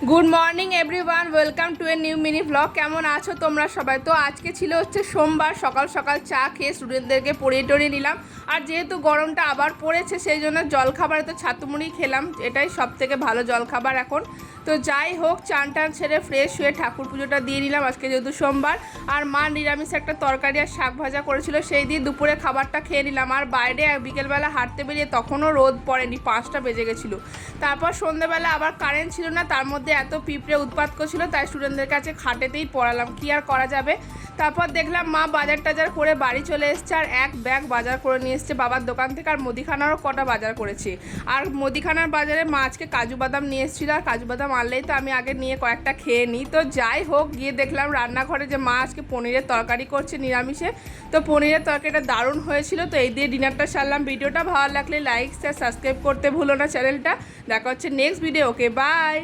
Good morning everyone, welcome to a new mini blog. কেমন আছো তোমরা সবাই? তো আজকে ছিল হচ্ছে সোমবার, সকাল সকাল চা খেয়ে স্টুডেন্টদেরকে পড়িয়ে টড়িয়ে নিলাম। আর যেহেতু গরমটা আবার পড়েছে সেই জন্য জলখাবারে তো ছাতুমুড়ি খেলাম, এটাই সব থেকে ভালো জলখাবার এখন। তো যাই হোক, চান টান ছেড়ে ফ্রেশ হয়ে ঠাকুর পুজোটা দিয়ে নিলাম আজকে যেহেতু সোমবার। আর মা নিরামিষ একটা তরকারি আর শাক ভাজা করেছিল, সেই দিয়ে দুপুরে খাবারটা খেয়ে নিলাম। আর বাইরে বিকেলবেলা হাঁটতে বেরিয়ে তখনও রোদ পড়েনি, 5টা বেজে গেছিলো। তারপর সন্ধ্যেবেলা আবার কারেন্ট ছিল না, তার মধ্যে এত পিঁপড়ে উৎপাত করছিল, তাই স্টুডেন্টদের কাছে খাটেতেই পড়ালাম, কি আর করা যাবে। তারপর দেখলাম মা বাজার টাজার করে বাড়ি চলে এসছে, আর এক ব্যাগ বাজার করে নিয়ে এসছে বাবার দোকান থেকে। আর মুদিখানারও কটা বাজার করেছি। আর মুদিখানার বাজারে মা আজকে কাজু বাদাম নিয়ে এসেছিলো, আর কাজু বাদাম আনলেই তো আমি আগে নিয়ে কয়েকটা খেয়ে নিই। তো যাই হোক, গিয়ে দেখলাম রান্নাঘরে যে মা আজকে পনিরের তরকারি করছে নিরামিষে। তো পনিরের তরকারিটা দারুণ হয়েছিল। তো এই দিয়ে ডিনারটা সারলাম। ভিডিওটা ভালো লাগলে লাইক শেয়ার সাবস্ক্রাইব করতে ভুলো না চ্যানেলটা। দেখা হচ্ছে নেক্সট ভিডিও। Okay, by.